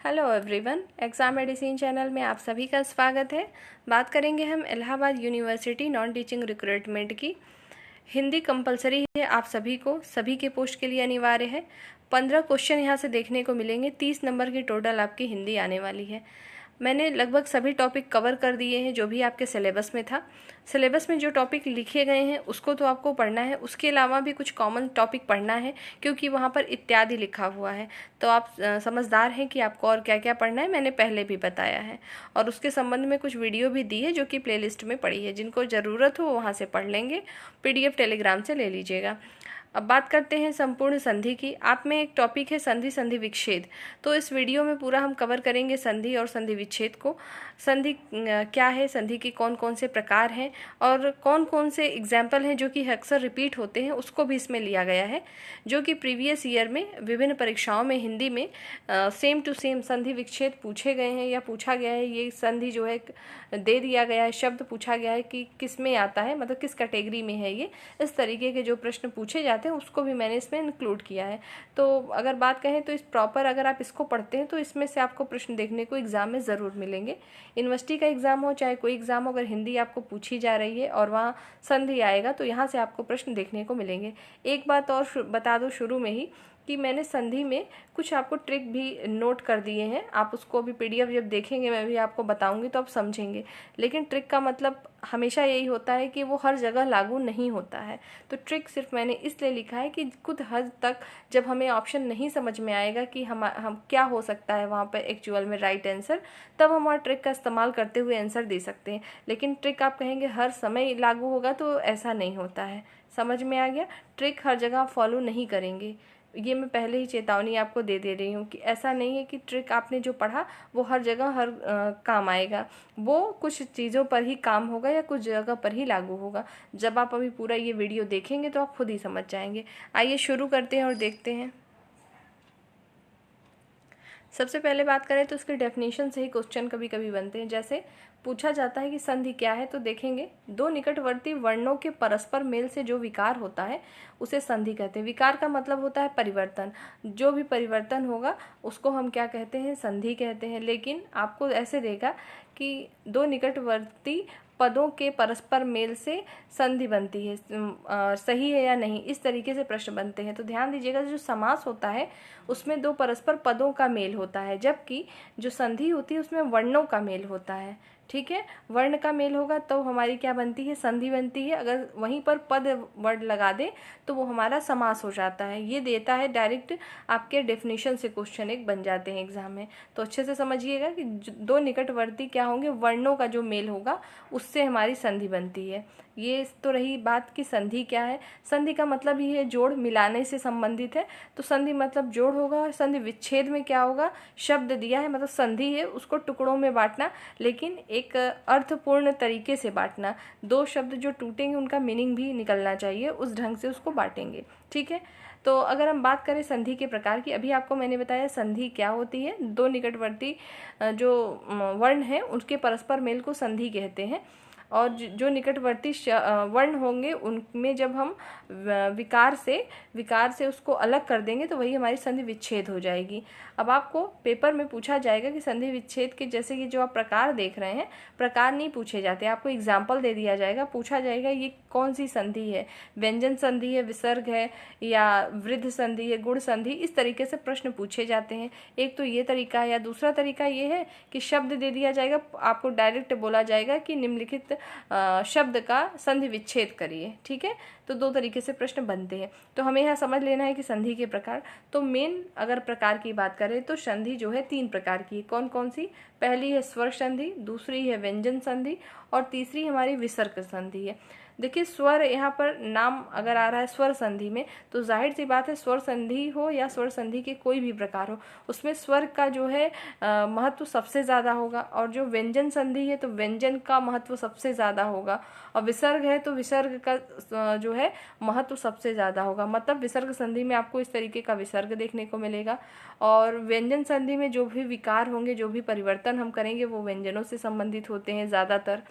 Hello everyone, exam medicine channel में आप सभी का स्वागत है। बात करेंगे हम Allahabad university non teaching recruitment की। हिंदी कंपलसरी है आप सभी को, सभी के पोस्ट के लिए अनिवार्य है। 15 क्वेश्चन यहाँ से देखने को मिलेंगे। 30 नंबर की टोटल आपकी हिंदी आने वाली है। मैंने लगभग सभी टॉपिक कवर कर दिए हैं जो भी आपके सिलेबस में था। सिलेबस में जो टॉपिक लिखे गए हैं उसको तो आपको पढ़ना है, उसके अलावा भी कुछ कॉमन टॉपिक पढ़ना है क्योंकि वहाँ पर इत्यादि लिखा हुआ है। तो आप समझदार हैं कि आपको और क्या क्या पढ़ना है, मैंने पहले भी बताया है। और उसके संबंध में कुछ वीडियो भी दी है जो कि प्लेलिस्ट में पड़ी है। जिनको ज़रूरत हो वहाँ से पढ़ लेंगे, PDF टेलीग्राम से ले लीजिएगा। अब बात करते हैं संपूर्ण संधि की। आप में एक टॉपिक है संधि, संधि विच्छेद। तो इस वीडियो में पूरा हम कवर करेंगे संधि और संधि विच्छेद को। संधि क्या है, संधि के कौन कौन से प्रकार हैं और कौन कौन से एग्जाम्पल हैं जो कि अक्सर रिपीट होते हैं, उसको भी इसमें लिया गया है। जो कि प्रीवियस ईयर में विभिन्न परीक्षाओं में हिंदी में सेम टू सेम संधि विच्छेद पूछे गए हैं या पूछा गया है। ये संधि जो है दे दिया गया है, शब्द पूछा गया है कि किस में आता है, मतलब किस कैटेगरी में है ये। इस तरीके के जो प्रश्न पूछे जाते हैं उसको भी मैंने इसमें इंक्लूड किया है। तो अगर बात कहें तो इस प्रॉपर अगर आप इसको पढ़ते हैं तो इसमें से आपको प्रश्न देखने को एग्जाम में ज़रूर मिलेंगे। यूनिवर्सिटी का एग्जाम हो चाहे कोई एग्जाम हो, अगर हिंदी आपको पूछी जा रही है और वहाँ संधि आएगा तो यहाँ से आपको प्रश्न देखने को मिलेंगे। एक बात और बता दो शुरू में ही कि मैंने संधि में कुछ आपको ट्रिक भी नोट कर दिए हैं। आप उसको भी PDF जब देखेंगे मैं भी आपको बताऊंगी तो आप समझेंगे। लेकिन ट्रिक का मतलब हमेशा यही होता है कि वो हर जगह लागू नहीं होता है। तो ट्रिक सिर्फ मैंने इसलिए लिखा है कि कुछ हद तक जब हमें ऑप्शन नहीं समझ में आएगा कि हम क्या हो सकता है वहाँ पर एक्चुअल में राइट आंसर, तब हम वहाँ ट्रिक का इस्तेमाल करते हुए आंसर दे सकते हैं। लेकिन ट्रिक आप कहेंगे हर समय लागू होगा, तो ऐसा नहीं होता है। समझ में आ गया? ट्रिक हर जगह फॉलो नहीं करेंगे। ये मैं पहले ही चेतावनी आपको दे रही हूँ कि ऐसा नहीं है कि ट्रिक आपने जो पढ़ा वो हर जगह हर काम आएगा। वो कुछ चीज़ों पर ही काम होगा या कुछ जगह पर ही लागू होगा। जब आप अभी पूरा ये वीडियो देखेंगे तो आप खुद ही समझ जाएंगे। आइए शुरू करते हैं और देखते हैं। सबसे पहले बात करें तो उसके डेफिनेशन से ही क्वेश्चन कभी कभी बनते हैं। जैसे पूछा जाता है कि संधि क्या है, तो देखेंगे दो निकटवर्ती वर्णों के परस्पर मेल से जो विकार होता है उसे संधि कहते हैं। विकार का मतलब होता है परिवर्तन। जो भी परिवर्तन होगा उसको हम क्या कहते हैं, संधि कहते हैं। लेकिन आपको ऐसे देगा कि दो निकटवर्ती पदों के परस्पर मेल से संधि बनती है। सही है या नहीं, इस तरीके से प्रश्न बनते हैं। तो ध्यान दीजिएगा, जो समास होता है उसमें दो परस्पर पदों का मेल होता है, जबकि जो संधि होती है उसमें वर्णों का मेल होता है। ठीक है, वर्ण का मेल होगा तो हमारी क्या बनती है, संधि बनती है। अगर वहीं पर पद वर्ड लगा दे तो वो हमारा समास हो जाता है। ये देता है डायरेक्ट आपके डेफिनेशन से क्वेश्चन एक बन जाते हैं एग्जाम में। तो अच्छे से समझिएगा कि दो निकटवर्ती क्या होंगे, वर्णों का जो मेल होगा उससे हमारी संधि बनती है। ये तो रही बात कि संधि क्या है। संधि का मतलब ही है जोड़, मिलाने से संबंधित है। तो संधि मतलब जोड़ होगा। संधि विच्छेद में क्या होगा, शब्द दिया है मतलब संधि है, उसको टुकड़ों में बांटना, लेकिन एक अर्थपूर्ण तरीके से बांटना। दो शब्द जो टूटेंगे उनका मीनिंग भी निकलना चाहिए, उस ढंग से उसको बांटेंगे। ठीक है, तो अगर हम बात करें संधि के प्रकार की, अभी आपको मैंने बताया संधि क्या होती है। दो निकटवर्ती जो वर्ण है उसके परस्पर मेल को संधि कहते हैं। और जो निकटवर्ती वर्ण होंगे उनमें जब हम विकार से उसको अलग कर देंगे तो वही हमारी संधि विच्छेद हो जाएगी। अब आपको पेपर में पूछा जाएगा कि संधि विच्छेद के जैसे कि जो आप प्रकार देख रहे हैं, प्रकार नहीं पूछे जाते, आपको एग्जाम्पल दे दिया जाएगा। पूछा जाएगा ये कौन सी संधि है, व्यंजन संधि है, विसर्ग है, या वृद्ध संधि है, गुण संधि, इस तरीके से प्रश्न पूछे जाते हैं। एक तो ये तरीका है, या दूसरा तरीका ये है कि शब्द दे दिया जाएगा, आपको डायरेक्ट बोला जाएगा कि निम्नलिखित शब्द का संधि विच्छेद करिए। ठीक है, तो दो तरीके से प्रश्न बनते हैं। तो हमें यहाँ समझ लेना है कि संधि के प्रकार। तो मेन अगर प्रकार की बात करें तो संधि जो है 3 प्रकार की है। कौन कौन सी? पहली है स्वर संधि, दूसरी है व्यंजन संधि और तीसरी हमारी विसर्ग संधि है। देखिए स्वर यहाँ पर नाम अगर आ रहा है स्वर संधि में, तो जाहिर सी बात है स्वर संधि हो या स्वर संधि के कोई भी प्रकार हो, उसमें स्वर का जो है महत्व सबसे ज़्यादा होगा। और जो व्यंजन संधि है तो व्यंजन का महत्व सबसे ज़्यादा होगा। और विसर्ग है तो विसर्ग का जो है महत्व सबसे ज़्यादा होगा। मतलब विसर्ग संधि में आपको इस तरीके का विसर्ग देखने को मिलेगा। और व्यंजन संधि में जो भी विकार होंगे, जो भी परिवर्तन हम करेंगे वो व्यंजनों से संबंधित होते हैं ज़्यादातर।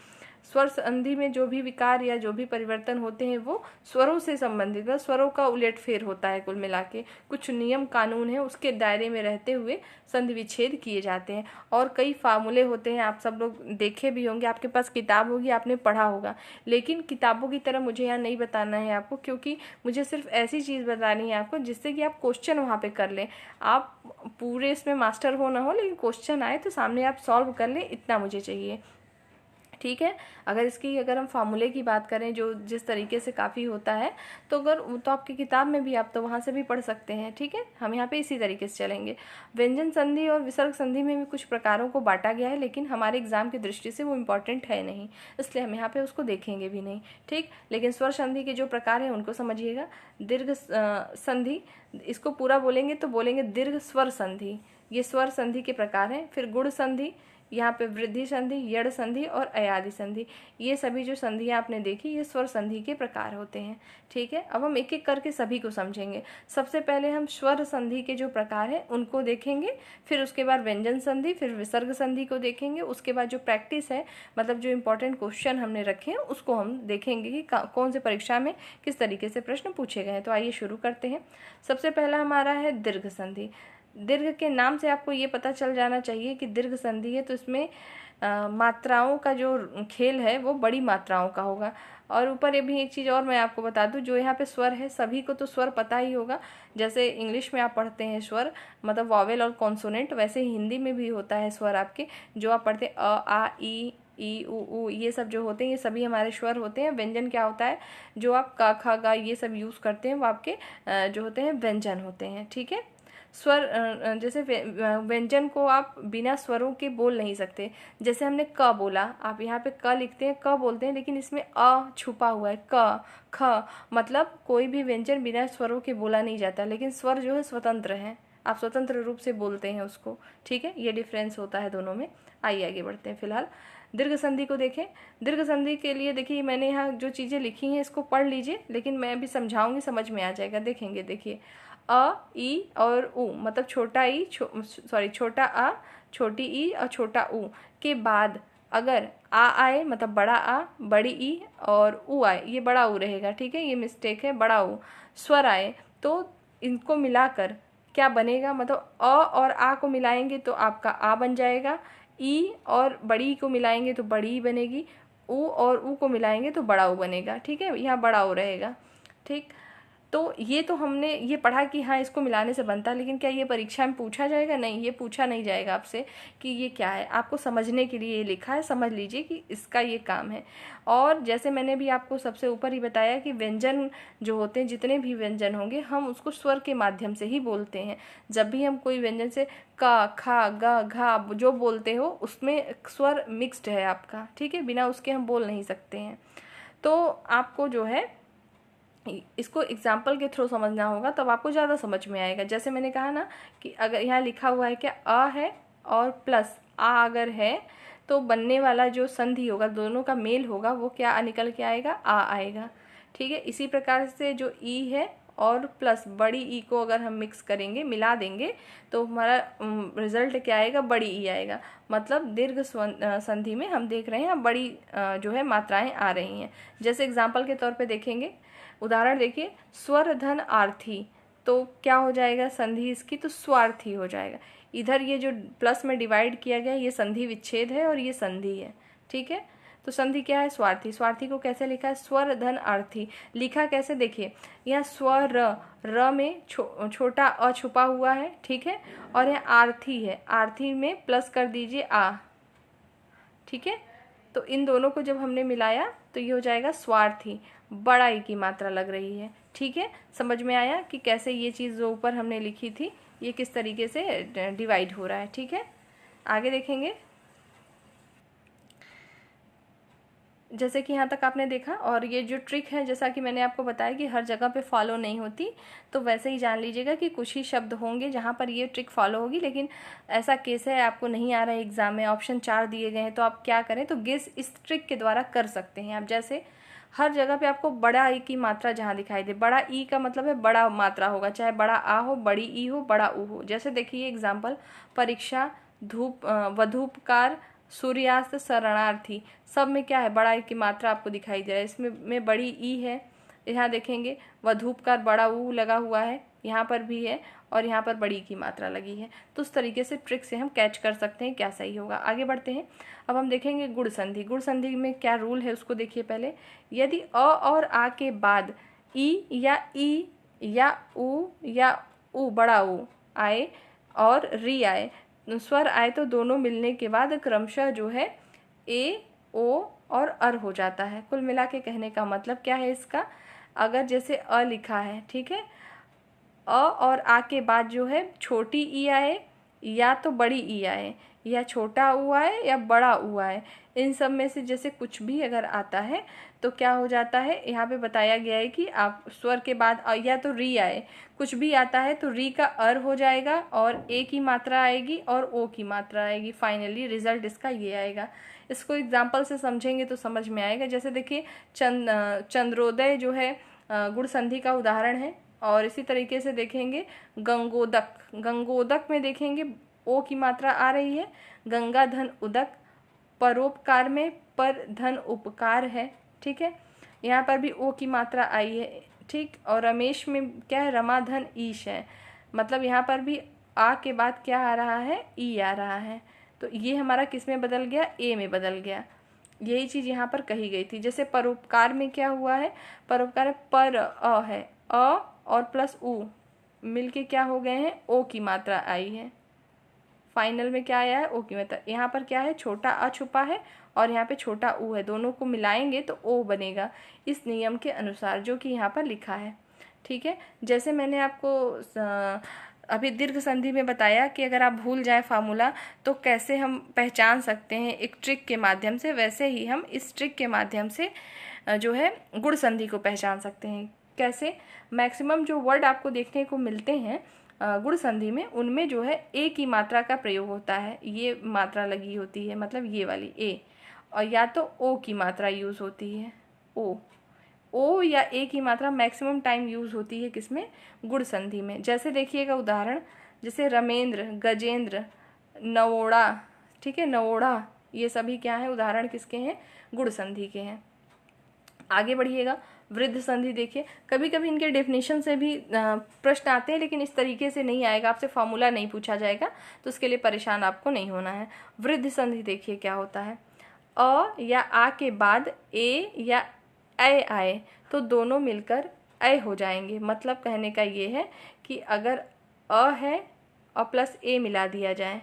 स्वर संधि में जो भी विकार या जो भी परिवर्तन होते हैं वो स्वरों से संबंधित है, स्वरों का उलटफेर होता है। कुल मिला के कुछ नियम कानून है, उसके दायरे में रहते हुए संधि विच्छेद किए जाते हैं। और कई फार्मूले होते हैं, आप सब लोग देखे भी होंगे, आपके पास किताब होगी, आपने पढ़ा होगा। लेकिन किताबों की तरह मुझे यहाँ नहीं बताना है आपको, क्योंकि मुझे सिर्फ ऐसी चीज़ बतानी है आपको जिससे कि आप क्वेश्चन वहाँ पे कर लें। आप पूरे इसमें मास्टर हो ना हो, लेकिन क्वेश्चन आए तो सामने आप सॉल्व कर लें, इतना मुझे चाहिए। ठीक है, अगर हम फार्मूले की बात करें जो जिस तरीके से काफ़ी होता है, तो तो आपकी किताब में भी आप तो वहाँ से भी पढ़ सकते हैं। ठीक है, हम यहाँ पे इसी तरीके से चलेंगे। व्यंजन संधि और विसर्ग संधि में भी कुछ प्रकारों को बांटा गया है, लेकिन हमारे एग्जाम की दृष्टि से वो इम्पॉर्टेंट है नहीं, इसलिए हम यहाँ पे उसको देखेंगे भी नहीं। ठीक, लेकिन स्वर संधि के जो प्रकार हैं उनको समझिएगा। दीर्घ संधि, इसको पूरा बोलेंगे तो बोलेंगे दीर्घ स्वर संधि, ये स्वर संधि के प्रकार हैं। फिर गुण संधि, यहाँ पे वृद्धि संधि, यड़ संधि और अयादि संधि, ये सभी जो संधियाँ आपने देखी ये स्वर संधि के प्रकार होते हैं। ठीक है, अब हम एक एक करके सभी को समझेंगे। सबसे पहले हम स्वर संधि के जो प्रकार हैं उनको देखेंगे, फिर उसके बाद व्यंजन संधि, फिर विसर्ग संधि को देखेंगे। उसके बाद जो प्रैक्टिस है, मतलब जो इम्पोर्टेंट क्वेश्चन हमने रखे हैं उसको हम देखेंगे कि कौन से परीक्षा में किस तरीके से प्रश्न पूछे गए हैं। तो आइए शुरू करते हैं। सबसे पहला हमारा है दीर्घ संधि। दीर्घ के नाम से आपको ये पता चल जाना चाहिए कि दीर्घ संधि है, तो इसमें मात्राओं का जो खेल है वो बड़ी मात्राओं का होगा। और ऊपर ये भी एक चीज़ और मैं आपको बता दूं, जो यहाँ पे स्वर है, सभी को तो स्वर पता ही होगा। जैसे इंग्लिश में आप पढ़ते हैं स्वर, मतलब वॉवेल और कॉन्सोनेंट, वैसे ही हिंदी में भी होता है स्वर आपके, जो आप पढ़ते हैं अ आ ई उ, ये सब जो होते हैं ये सभी हमारे स्वर होते हैं। व्यंजन क्या होता है, जो आप का खा गा ये सब यूज़ करते हैं वो आपके जो होते हैं व्यंजन होते हैं। ठीक है, स्वर जैसे व्यंजन को आप बिना स्वरों के बोल नहीं सकते। जैसे हमने क बोला, आप यहाँ पे क लिखते हैं, क बोलते हैं, लेकिन इसमें अ छुपा हुआ है, क ख, मतलब कोई भी व्यंजन बिना स्वरों के बोला नहीं जाता, लेकिन स्वर जो है स्वतंत्र है, आप स्वतंत्र रूप से बोलते हैं उसको। ठीक है, ये डिफरेंस होता है दोनों में। आइए आगे बढ़ते हैं। फिलहाल दीर्घ संधि को देखें। दीर्घ संधि के लिए देखिए मैंने यहाँ जो चीज़ें लिखी हैं इसको पढ़ लीजिए, लेकिन मैं भी समझाऊंगी, समझ में आ जाएगा। देखेंगे, देखिए अ ई और उ, मतलब छोटा ई छोटा आ, छोटी ई और छोटा ऊ के बाद अगर आ आए, मतलब बड़ा आ, बड़ी ई और ऊ आए, ये बड़ा ऊ रहेगा। ठीक है, ये मिस्टेक है, बड़ा ऊ। स्वर आए तो इनको मिलाकर क्या बनेगा, मतलब अ और आ को मिलाएंगे तो आपका आ बन जाएगा, ई और बड़ी को मिलाएंगे तो बड़ी ई बनेगी, ऊ और ऊ को मिलाएंगे तो बड़ा ऊ बनेगा। ठीक है, यहाँ बड़ा ऊ रहेगा। ठीक, तो ये तो हमने ये पढ़ा कि हाँ इसको मिलाने से बनता है, लेकिन क्या ये परीक्षा में पूछा जाएगा? नहीं, ये पूछा नहीं जाएगा आपसे कि ये क्या है। आपको समझने के लिए ये लिखा है, समझ लीजिए कि इसका ये काम है। और जैसे मैंने भी आपको सबसे ऊपर ही बताया कि व्यंजन जो होते हैं, जितने भी व्यंजन होंगे हम उसको स्वर के माध्यम से ही बोलते हैं। जब भी हम कोई व्यंजन से का, खा, गा, घा जो बोलते हो उसमें स्वर मिक्स्ड है आपका। ठीक है, बिना उसके हम बोल नहीं सकते हैं। तो आपको जो है इसको एग्जाम्पल के थ्रू समझना होगा, तब आपको ज़्यादा समझ में आएगा। जैसे मैंने कहा ना कि अगर यहाँ लिखा हुआ है क्या, अ है और प्लस आ अगर है तो बनने वाला जो संधि होगा, दोनों का मेल होगा, वो क्या निकल के आएगा, आ आएगा। ठीक है, इसी प्रकार से जो ई है और प्लस बड़ी ई को अगर हम मिक्स करेंगे, मिला देंगे, तो हमारा रिजल्ट क्या आएगा, बड़ी ई आएगा। मतलब दीर्घ संधि में हम देख रहे हैं बड़ी जो है मात्राएं आ रही हैं। जैसे एग्जाम्पल के तौर पे देखेंगे, उदाहरण देखिए, स्वर धन आर्थी, तो क्या हो जाएगा संधि इसकी, तो स्वार्थी हो जाएगा। इधर ये जो प्लस में डिवाइड किया गया ये संधि विच्छेद है और ये संधि है। ठीक है, तो संधि क्या है, स्वार्थी। स्वार्थी को कैसे लिखा है, स्वर धन आर्थी। लिखा कैसे, देखिए यहाँ स्वर र में छोटा अ छुपा हुआ है। ठीक है, और यहाँ आर्थी है, आर्थी में प्लस कर दीजिए आ। ठीक है, तो इन दोनों को जब हमने मिलाया तो ये हो जाएगा स्वार्थी, बड़ा ई की मात्रा लग रही है। ठीक है, समझ में आया कि कैसे ये चीज़ जो ऊपर हमने लिखी थी ये किस तरीके से डिवाइड हो रहा है। ठीक है, आगे देखेंगे। जैसे कि यहाँ तक आपने देखा, और ये जो ट्रिक है जैसा कि मैंने आपको बताया कि हर जगह पे फॉलो नहीं होती, तो वैसे ही जान लीजिएगा कि कुछ ही शब्द होंगे जहाँ पर ये ट्रिक फॉलो होगी। लेकिन ऐसा केस है आपको नहीं आ रहा है एग्जाम में, ऑप्शन 4 दिए गए हैं, तो आप क्या करें, तो गेस इस ट्रिक के द्वारा कर सकते हैं आप। जैसे हर जगह पे आपको बड़ा ई की मात्रा जहाँ दिखाई दे, बड़ा ई का मतलब है बड़ा मात्रा होगा, चाहे बड़ा आ हो, बड़ी ई हो, बड़ा ऊ हो। जैसे देखिए एग्जाम्पल, परीक्षा, धूप, वधूपकार, सूर्यास्त, शरणार्थी, सब में क्या है, बड़ा ई की मात्रा आपको दिखाई दे रहा है। इसमें बड़ी ई है, यहाँ देखेंगे वधूपकार बड़ा ऊ लगा हुआ है, यहाँ पर भी है, और यहाँ पर बड़ी की मात्रा लगी है। तो उस तरीके से ट्रिक से हम कैच कर सकते हैं क्या सही होगा। आगे बढ़ते हैं। अब हम देखेंगे गुण संधि। गुण संधि में क्या रूल है उसको देखिए पहले। यदि अ और आ के बाद ई या ऊ या ऊ बड़ा ऊ आए और री आए, स्वर आए, तो दोनों मिलने के बाद क्रमशः जो है ए, ओ और अर हो जाता है। कुल मिला के कहने का मतलब क्या है इसका, अगर जैसे अ लिखा है, ठीक है, अ और आ के बाद जो है छोटी ई आए या तो बड़ी ई आए, या छोटा ऊ आए या बड़ा ऊ आए, इन सब में से जैसे कुछ भी अगर आता है तो क्या हो जाता है, यहाँ पे बताया गया है कि आप स्वर के बाद या तो री आए, कुछ भी आता है तो री का अर हो जाएगा और ए की मात्रा आएगी और ओ की मात्रा आएगी। फाइनली रिजल्ट इसका ये आएगा। इसको एग्जाम्पल से समझेंगे तो समझ में आएगा। जैसे देखिए चंद्रोदय जो है गुण संधि का उदाहरण है। और इसी तरीके से देखेंगे गंगोदक। गंगोदक में देखेंगे ओ की मात्रा आ रही है, गंगा धन उदक, परोपकार में पर धन उपकार है, ठीक है, यहाँ पर भी ओ की मात्रा आई है, ठीक। और रमेश में क्या है, रमा धन ईश है, मतलब यहाँ पर भी आ के बाद क्या आ रहा है, ई आ रहा है। तो ये हमारा किस में बदल गया, ए में बदल गया। यही चीज़ यहाँ पर कही गई थी। जैसे परोपकार में क्या हुआ है, परोपकार में पर अ है, अ और प्लस ऊ मिलके क्या हो गए हैं, ओ की मात्रा आई है। फाइनल में क्या आया है, ओ की मात्रा। यहाँ पर क्या है, छोटा अ छुपा है और यहाँ पे छोटा ऊ है, दोनों को मिलाएंगे तो ओ बनेगा, इस नियम के अनुसार जो कि यहाँ पर लिखा है, ठीक है। जैसे मैंने आपको अभी दीर्घ संधि में बताया कि अगर आप भूल जाए फार्मूला तो कैसे हम पहचान सकते हैं एक ट्रिक के माध्यम से, वैसे ही हम इस ट्रिक के माध्यम से जो है गुण संधि को पहचान सकते हैं। कैसे, मैक्सिमम जो वर्ड आपको देखने को मिलते हैं गुण संधि में, उनमें जो है ए की मात्रा का प्रयोग होता है, ये मात्रा लगी होती है, मतलब ये वाली ए, और या तो ओ की मात्रा यूज़ होती है, ओ या ए की मात्रा मैक्सिमम टाइम यूज़ होती है किसमें, गुण संधि में। जैसे देखिएगा उदाहरण, जैसे रमेंद्र, गजेंद्र, नवोड़ा, ठीक है, नवोड़ा, ये सभी क्या है, उदाहरण किसके हैं, गुण संधि के हैं। आगे बढ़िएगा, वृद्ध संधि देखिए, कभी कभी इनके डेफिनेशन से भी प्रश्न आते हैं, लेकिन इस तरीके से नहीं आएगा, आपसे फॉर्मूला नहीं पूछा जाएगा, तो उसके लिए परेशान आपको नहीं होना है। वृद्ध संधि देखिए क्या होता है, अ या आ के बाद ए या ऐ आए तो दोनों मिलकर ऐ हो जाएंगे। मतलब कहने का ये है कि अगर अ है और प्लस ए मिला दिया जाए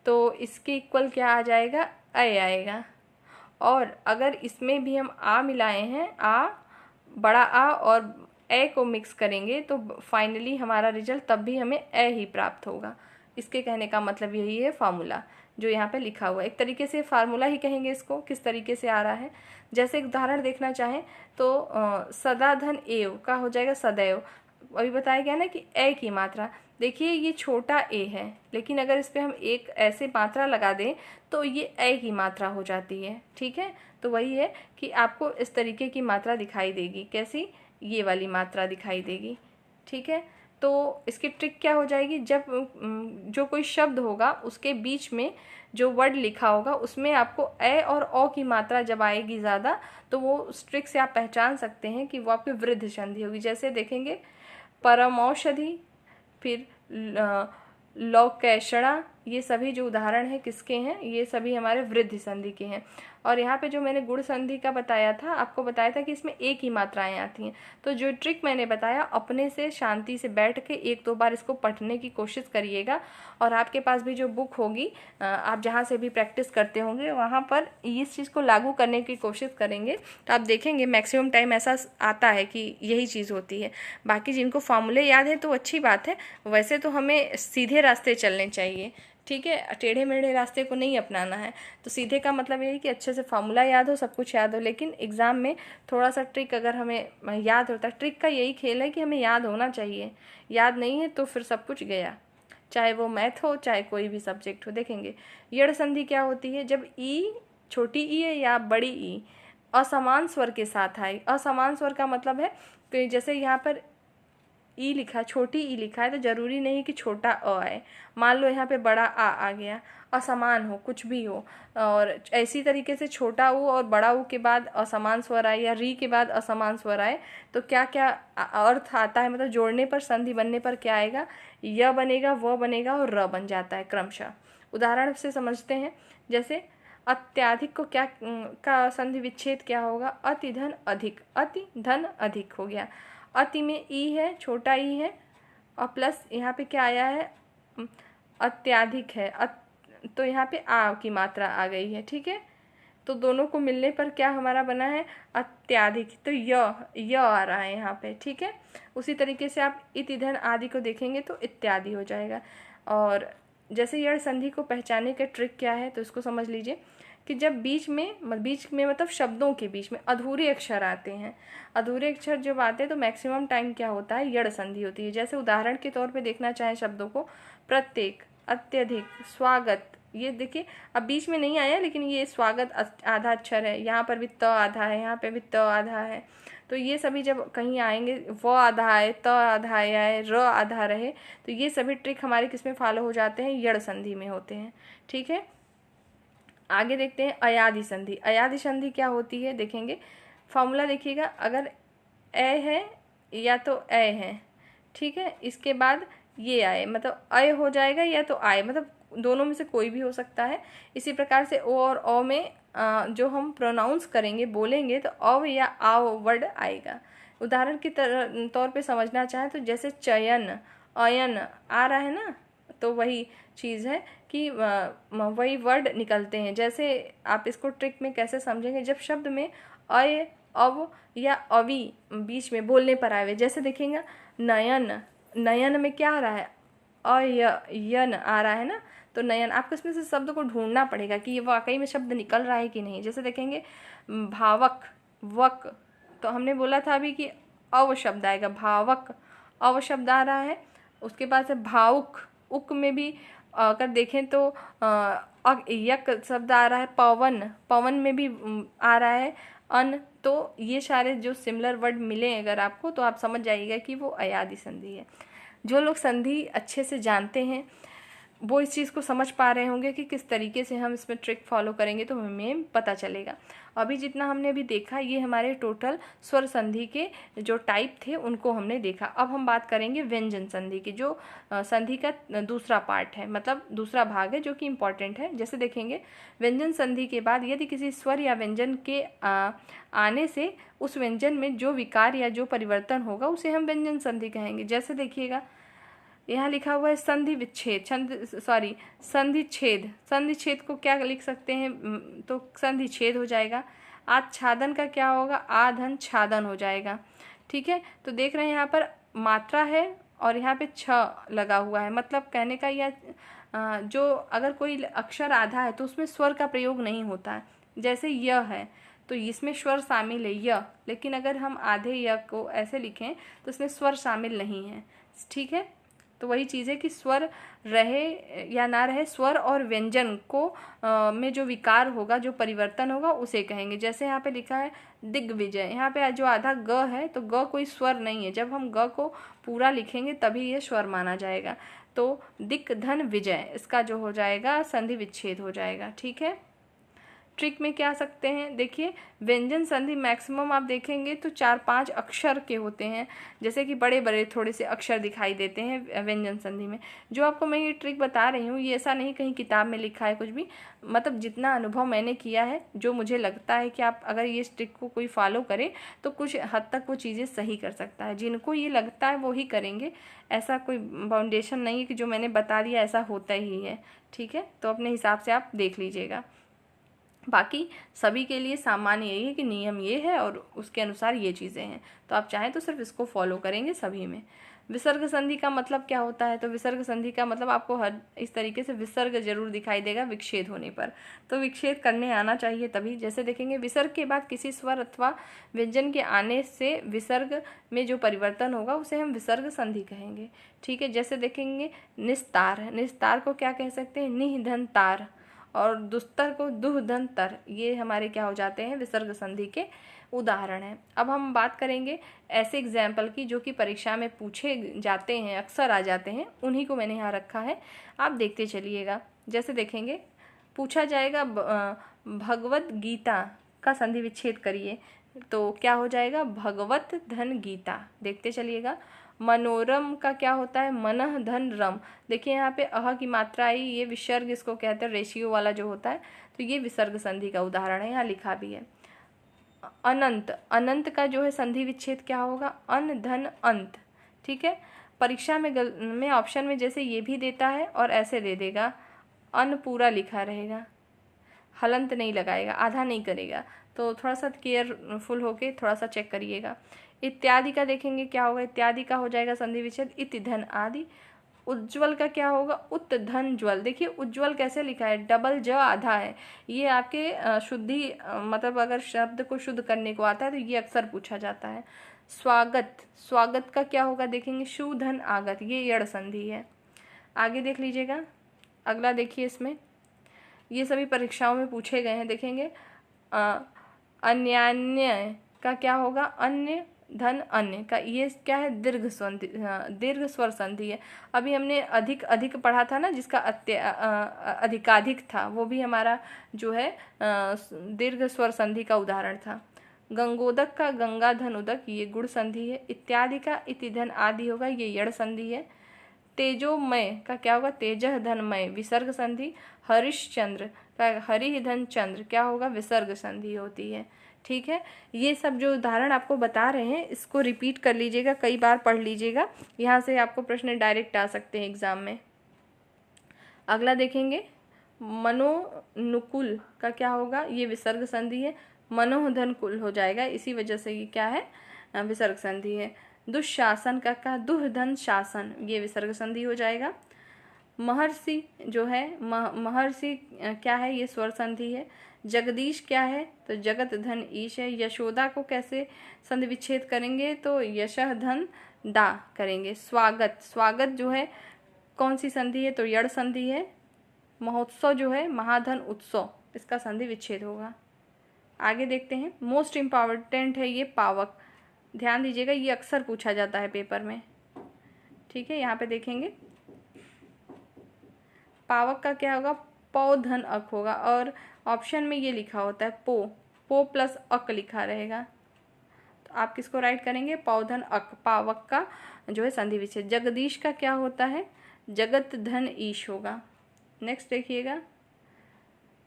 तो इसके इक्वल क्या आ जाएगा, ऐ आएगा। और अगर इसमें भी हम आ मिलाए हैं, आ, बड़ा आ और ए को मिक्स करेंगे तो फाइनली हमारा रिजल्ट तब भी हमें ए ही प्राप्त होगा। इसके कहने का मतलब यही है फार्मूला जो यहाँ पे लिखा हुआ है। एक तरीके से फार्मूला ही कहेंगे इसको, किस तरीके से आ रहा है। जैसे एक उदाहरण देखना चाहें तो सदा धन एव का हो जाएगा सदैव। अभी बताया गया ना कि ए की मात्रा, देखिए ये छोटा ए है, लेकिन अगर इस पर हम एक ऐसे मात्रा लगा दें तो ये ए की मात्रा हो जाती है, ठीक है। तो वही है कि आपको इस तरीके की मात्रा दिखाई देगी, कैसी, ये वाली मात्रा दिखाई देगी, ठीक है। तो इसकी ट्रिक क्या हो जाएगी, जब जो कोई शब्द होगा उसके बीच में जो वर्ड लिखा होगा उसमें आपको ए और ओ की मात्रा जब आएगी ज़्यादा, तो वो उस ट्रिक से आप पहचान सकते हैं कि वो आपकी वृद्ध संधि होगी। जैसे देखेंगे परमौषधि, फिर लौकेशणा, ये सभी जो उदाहरण हैं किसके हैं, ये सभी हमारे वृद्धि संधि के हैं। और यहाँ पे जो मैंने गुण संधि का बताया था, आपको बताया था कि इसमें एक ही मात्राएं आती हैं। तो जो ट्रिक मैंने बताया, अपने से शांति से बैठ के एक दो बार इसको पढ़ने की कोशिश करिएगा। और आपके पास भी जो बुक होगी, आप जहाँ से भी प्रैक्टिस करते होंगे वहाँ पर इस चीज़ को लागू करने की कोशिश करेंगे तो आप देखेंगे मैक्सिमम टाइम ऐसा आता है कि यही चीज़ होती है। बाकी जिनको फॉर्मूले याद है तो अच्छी बात है, वैसे तो हमें सीधे रास्ते चलने चाहिए, ठीक है, टेढ़े मेढ़े रास्ते को नहीं अपनाना है। तो सीधे का मतलब यही कि अच्छे से फार्मूला याद हो, सब कुछ याद हो, लेकिन एग्ज़ाम में थोड़ा सा ट्रिक अगर हमें याद होता है, ट्रिक का यही खेल है कि हमें याद होना चाहिए, याद नहीं है तो फिर सब कुछ गया, चाहे वो मैथ हो चाहे कोई भी सब्जेक्ट हो। देखेंगे यड़ संधि क्या होती है, जब ई, छोटी ई है या बड़ी ई असमान स्वर के साथ आए। असमान स्वर का मतलब है कि जैसे यहाँ पर ई लिखा, छोटी ई लिखा है, तो जरूरी नहीं कि छोटा अ आए। मान लो यहाँ पे बड़ा आ गया, असमान हो, कुछ भी हो, और ऐसी तरीके से छोटा ऊ और बड़ा ऊ के बाद असमान स्वर आए या री के बाद असमान स्वर आए, तो क्या क्या अर्थ आता है, मतलब जोड़ने पर, संधि बनने पर क्या आएगा, य बनेगा, व बनेगा और र बन जाता है क्रमशः। उदाहरण से समझते हैं, जैसे अत्याधिक को क्या का संधि विच्छेद क्या होगा, अति धन अधिक, अति धन अधिक हो गया। अति में ई है, छोटा ई है, और प्लस यहाँ पे क्या आया है, अत्याधिक है, तो यहाँ पे आ की मात्रा आ गई है, ठीक है। तो दोनों को मिलने पर क्या हमारा बना है, अत्याधिक, तो य आ रहा है यहाँ पे, ठीक है। उसी तरीके से आप इति धन आदि को देखेंगे तो इत्यादि हो जाएगा। और जैसे यड़ संधि को पहचानने का ट्रिक क्या है, तो इसको समझ लीजिए कि जब बीच में मतलब शब्दों के बीच में अधूरे अक्षर आते हैं, अधूरे अक्षर जब आते हैं तो मैक्सिमम टाइम क्या होता है, यड़ संधि होती है। जैसे उदाहरण के तौर पे देखना चाहें शब्दों को, प्रत्येक, अत्यधिक, स्वागत, ये देखिए अब बीच में नहीं आया, लेकिन ये स्वागत आधा अक्षर है, यहाँ पर भी त आधा है, यहाँ पे भी त आधा है, तो ये सभी जब कहीं आएंगे, व आधा आए, त आधा आए, र आधा रहे, तो ये सभी ट्रिक हमारे किस में फॉलो हो जाते हैं, यड़ संधि में होते हैं, ठीक है। आगे देखते हैं अयादि संधि। अयादि संधि क्या होती है देखेंगे, फॉर्मूला देखिएगा, अगर ए है या तो ए है, ठीक है, इसके बाद ये आए, मतलब अय हो जाएगा या तो आए, मतलब दोनों में से कोई भी हो सकता है। इसी प्रकार से ओ और औ में जो हम प्रोनाउंस करेंगे, बोलेंगे, तो अव या आव वर्ड आएगा। उदाहरण के तौर पे समझना चाहें तो जैसे चयन, अयन आ रहा है ना, तो वही चीज़ है कि वही वर्ड निकलते हैं। जैसे आप इसको ट्रिक में कैसे समझेंगे, जब शब्द में अय, अव या अवि बीच में बोलने पर आए, जैसे देखेंगे नयन, नयन में क्या आ रहा है, अयन आ रहा है ना, तो नयन, आपको इसमें से शब्द को ढूंढना पड़ेगा कि ये वाकई में शब्द निकल रहा है कि नहीं। जैसे देखेंगे भावक, वक, तो हमने बोला था अभी कि अव शब्द आएगा, भावक, अव शब्द आ रहा है। उसके बाद से भावुक, उक में भी अगर देखें तो यक शब्द आ रहा है, पवन, पवन में भी आ रहा है अन, तो ये सारे जो सिमिलर वर्ड मिले अगर आपको, तो आप समझ जाइएगा कि वो अयादि संधि है। जो लोग संधि अच्छे से जानते हैं वो इस चीज़ को समझ पा रहे होंगे कि किस तरीके से हम इसमें ट्रिक फॉलो करेंगे तो हमें पता चलेगा। अभी जितना हमने अभी देखा, ये हमारे टोटल स्वर संधि के जो टाइप थे उनको हमने देखा। अब हम बात करेंगे व्यंजन संधि की, जो संधि का दूसरा पार्ट है, मतलब दूसरा भाग है, जो कि इम्पॉर्टेंट है। जैसे देखेंगे व्यंजन संधि के बाद यदि किसी स्वर या व्यंजन के आने से उस व्यंजन में जो विकार या जो परिवर्तन होगा उसे हम व्यंजन संधि कहेंगे। जैसे देखिएगा यहाँ लिखा हुआ है संधि विच्छेद, संधि छेद। संधि छेद को क्या लिख सकते हैं, तो संधि छेद हो जाएगा। आच्छादन का क्या होगा, आधन छादन हो जाएगा, ठीक है। तो देख रहे हैं यहाँ पर मात्रा है और यहाँ पे छ लगा हुआ है, मतलब कहने का यह जो अगर कोई अक्षर आधा है तो उसमें स्वर का प्रयोग नहीं होता है। जैसे य है तो इसमें स्वर शामिल है य, लेकिन अगर हम आधे य को ऐसे लिखें तो इसमें स्वर शामिल नहीं है, ठीक है। तो वही चीज़ है कि स्वर रहे या ना रहे, स्वर और व्यंजन को में जो विकार होगा, जो परिवर्तन होगा, उसे कहेंगे। जैसे यहाँ पे लिखा है दिग्विजय, यहाँ पे जो आधा ग है तो ग कोई स्वर नहीं है, जब हम ग को पूरा लिखेंगे तभी ये स्वर माना जाएगा। तो दिक धन विजय, इसका जो हो जाएगा संधि विच्छेद हो जाएगा, ठीक है। ट्रिक में क्या सकते हैं, देखिए व्यंजन संधि मैक्सिमम आप देखेंगे तो 4-5 अक्षर के होते हैं, जैसे कि बड़े बड़े थोड़े से अक्षर दिखाई देते हैं व्यंजन संधि में। जो आपको मैं ये ट्रिक बता रही हूँ ये ऐसा नहीं कहीं किताब में लिखा है कुछ भी, मतलब जितना अनुभव मैंने किया है, जो मुझे लगता है कि आप अगर ये ट्रिक को कोई फॉलो करे तो कुछ हद तक वो चीज़ें सही कर सकता है। जिनको ये लगता है वो ही करेंगे, ऐसा कोई बाउंडेशन नहीं है कि जो मैंने बता दिया ऐसा होता ही है, ठीक है। तो अपने हिसाब से आप देख लीजिएगा। बाकी सभी के लिए सामान्य यही है कि नियम ये है और उसके अनुसार ये चीज़ें हैं, तो आप चाहें तो सिर्फ इसको फॉलो करेंगे सभी में। विसर्ग संधि का मतलब क्या होता है, तो विसर्ग संधि का मतलब आपको हर इस तरीके से विसर्ग जरूर दिखाई देगा विक्षेद होने पर, तो विक्षेद करने आना चाहिए तभी। जैसे देखेंगे विसर्ग के बाद किसी स्वर अथवा व्यंजन के आने से विसर्ग में जो परिवर्तन होगा उसे हम विसर्ग संधि कहेंगे, ठीक है। जैसे देखेंगे निस्तार, निस्तार को क्या कह सकते हैं, निः धन तार, और दुस्तर को दुह धन तर, ये हमारे क्या हो जाते हैं, विसर्ग संधि के उदाहरण हैं। अब हम बात करेंगे ऐसे एग्जाम्पल की जो कि परीक्षा में पूछे जाते हैं, अक्सर आ जाते हैं, उन्हीं को मैंने यहाँ रखा है, आप देखते चलिएगा। जैसे देखेंगे, पूछा जाएगा भगवत गीता का संधि विच्छेद करिए, तो क्या हो जाएगा, भगवत धन गीता। देखते चलिएगा। मनोरम का क्या होता है, मनः धन रम। देखिए यहाँ पे अह की मात्रा आई, ये विसर्ग इसको कहते हैं, रेशियो वाला जो होता है, तो ये विसर्ग संधि का उदाहरण है, यहाँ लिखा भी है। अनंत, अनंत का जो है संधि विच्छेद क्या होगा, अन धन अंत। ठीक है, परीक्षा में ऑप्शन में जैसे ये भी देता है और ऐसे दे देगा, अन पूरा लिखा रहेगा, हलंत नहीं लगाएगा, आधा नहीं करेगा, तो थोड़ा सा केयरफुल होके थोड़ा सा चेक करिएगा। इत्यादि का देखेंगे क्या होगा, इत्यादि का हो जाएगा संधि विच्छेद इति धन आदि। उज्ज्वल का क्या होगा, उत धन ज्वल। देखिए उज्ज्वल कैसे लिखा है, डबल ज आधा है, ये आपके शुद्धि मतलब अगर शब्द को शुद्ध करने को आता है तो ये अक्सर पूछा जाता है। स्वागत, स्वागत का क्या होगा, देखेंगे शु धन आगत, ये यड़ संधि है। आगे देख लीजिएगा, अगला देखिए, इसमें ये सभी परीक्षाओं में पूछे गए हैं, देखेंगे अन्यान्य का क्या होगा, अन्य धन अन्य का, ये क्या है, दीर्घ संधि, दीर्घ स्वर संधि है। अभी हमने अधिक अधिक पढ़ा था ना, जिसका अधिकाधिक था, वो भी हमारा जो है दीर्घ स्वर संधि का उदाहरण था। गंगोदक का गंगा धन उदक, ये गुण संधि है। इत्यादि का इति धन आदि होगा, ये यड़ संधि है। तेजोमय का क्या होगा, तेजह धनमय, विसर्ग संधि। हरिश्चंद्र का हरि धन चंद्र क्या होगा, विसर्ग संधि होती है। ठीक है, ये सब जो उदाहरण आपको बता रहे हैं इसको रिपीट कर लीजिएगा, कई बार पढ़ लीजिएगा, यहाँ से आपको प्रश्न डायरेक्ट आ सकते हैं एग्जाम में। अगला देखेंगे, मनोनुकूल का क्या होगा, ये विसर्ग संधि है, मनोधन कुल हो जाएगा, इसी वजह से ये क्या है, विसर्ग संधि है। दुशासन का दुह धन शासन, ये विसर्ग संधि हो जाएगा। महर्षि जो है महर्षि क्या है, ये स्वर संधि है। जगदीश क्या है, तो जगत धन ईश है। यशोदा को कैसे संधि विच्छेद करेंगे, तो यशः धन दा करेंगे। स्वागत, स्वागत जो है कौन सी संधि है, तो यड़ संधि है। महोत्सव जो है महाधन उत्सव, इसका संधि विच्छेद होगा। आगे देखते हैं, मोस्ट इम्पॉर्टेंट है ये पावक, ध्यान दीजिएगा, ये अक्सर पूछा जाता है पेपर में। ठीक है, यहाँ पे देखेंगे पावक का क्या होगा, पौ धन अक होगा, और ऑप्शन में ये लिखा होता है पो प्लस अक लिखा रहेगा, तो आप किसको राइट करेंगे, पौ धन अक, पावक का जो है संधि विच्छेद। जगदीश का क्या होता है, जगत धन ईश होगा। नेक्स्ट देखिएगा,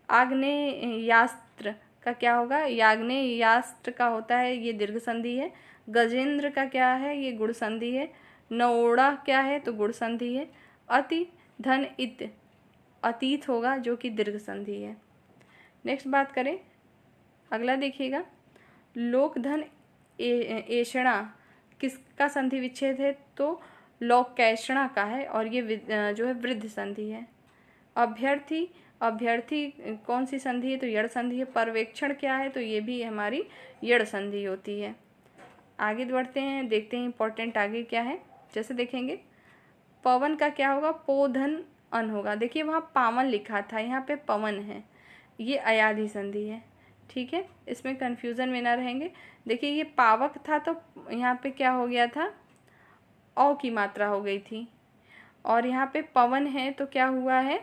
आग्नेयास्त्र का क्या होगा, याग्नेयास्त्र का होता है, ये दीर्घ संधि है। गजेंद्र का क्या है, ये गुण संधि है। नौड़ा क्या है, तो गुण संधि है। अति धन इत, अतीत होगा, जो कि दीर्घ संधि है। नेक्स्ट बात करें, अगला देखिएगा, लोकधन ऐषणा किसका संधि विच्छेद है, तो लोकैषणा का है, और ये जो है वृद्ध संधि है। अभ्यर्थी, अभ्यर्थी कौन सी संधि है, तो यड़ संधि है। पर्यवेक्षण क्या है, तो ये भी हमारी यड़ संधि होती है। आगे बढ़ते हैं, देखते हैं इंपॉर्टेंट आगे क्या है। जैसे देखेंगे, पवन का क्या होगा, पोधन अन होगा। देखिए वहाँ पावन लिखा था, यहाँ पे पवन है, ये अयाधि संधि है। ठीक है, इसमें कन्फ्यूज़न में ना रहेंगे। देखिए ये पावक था, तो यहाँ पे क्या हो गया था, औ की मात्रा हो गई थी, और यहाँ पे पवन है तो क्या हुआ है,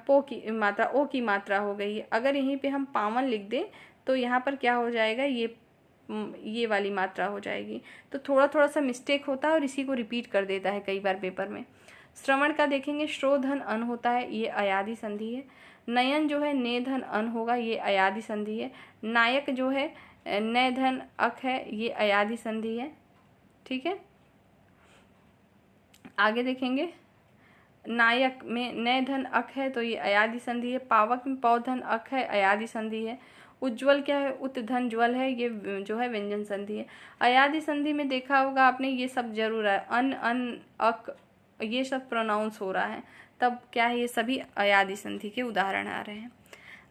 पो की मात्रा, ओ की मात्रा हो गई है। अगर यहीं पे हम पावन लिख दें तो यहाँ पर क्या हो जाएगा, ये वाली मात्रा हो जाएगी। तो थोड़ा थोड़ा सा मिस्टेक होता है और इसी को रिपीट कर देता है कई बार पेपर में। श्रवण का देखेंगे, श्रोधन अन होता है, ये अयाधि संधि है। नयन जो है नेधन अन होगा, ये अयाधि संधि है। नायक जो है नैधन अक है, ये अयाधि संधि है। ठीक है, आगे देखेंगे, नायक में नैधन अक है, तो ये अयाधि संधि है। पावक में पौधन अक है, अयाधि संधि है। उज्ज्वल क्या है, उत धन ज्वल है, ये जो है व्यंजन संधि है। अयाधि संधि में देखा होगा आपने, ये सब जरूर है, अन अन अक, ये सब प्रोनाउंस हो रहा है, तब क्या है, ये सभी अयाधि संधि के उदाहरण आ रहे हैं।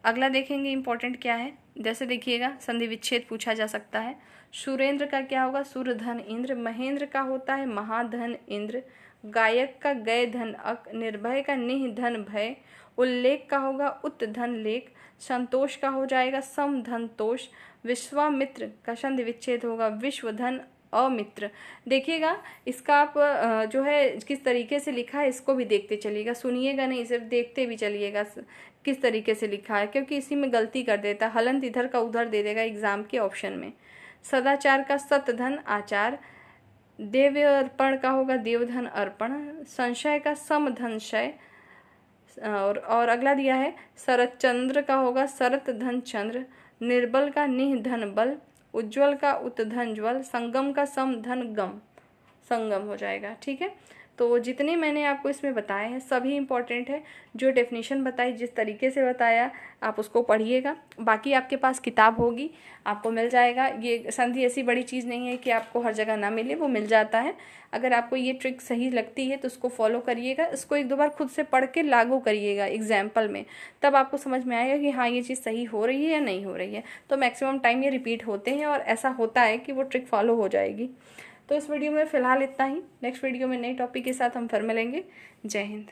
अगला देखेंगे इंपॉर्टेंट क्या है। जैसे देखिएगा, संधि विच्छेद पूछा जा सकता है। सुरेंद्र का क्या होगा, सुरधन इंद्र। महेंद्र का होता है महाधन इंद्र। गायक का गय धन अक। निर्भय का निह धन भय। उल्लेख का होगा उत धन लेख, संतोष का हो जाएगा सम धन तोष, विश्वामित्र का संधि विच्छेद होगा विश्व धन अमित्र। देखिएगा इसका आप जो है किस तरीके से लिखा है इसको भी देखते चलिएगा, सुनिएगा नहीं सिर्फ देखते भी चलिएगा किस तरीके से लिखा है, क्योंकि इसी में गलती कर देता, हलंत इधर का उधर दे देगा एग्जाम के ऑप्शन में। सदाचार का सत धन आचार, देव्यर्पण का होगा देवधन अर्पण, संशय का सम धन शय, और अगला दिया है शरत चंद्र का होगा शरत धन चंद्र, निर्बल का निह धन बल, उज्ज्वल का उत धन ज्वल, संगम का सम धन गम, संगम हो जाएगा। ठीक है, तो जितने मैंने आपको इसमें बताए हैं सभी इंपॉर्टेंट है। जो डेफिनेशन बताई जिस तरीके से बताया आप उसको पढ़िएगा। बाकी आपके पास किताब होगी, आपको मिल जाएगा। ये संधि ऐसी बड़ी चीज़ नहीं है कि आपको हर जगह ना मिले, वो मिल जाता है। अगर आपको ये ट्रिक सही लगती है तो उसको फॉलो करिएगा, इसको एक दो बार खुद से पढ़ के लागू करिएगा एग्जाम्पल में, तब आपको समझ में आएगा कि हाँ ये चीज़ सही हो रही है या नहीं हो रही है। तो मैक्सिमम टाइम ये रिपीट होते हैं और ऐसा होता है कि वो ट्रिक फॉलो हो जाएगी। तो इस वीडियो में फ़िलहाल इतना ही। नेक्स्ट वीडियो में नए टॉपिक के साथ हम फिर मिलेंगे। जय हिंद।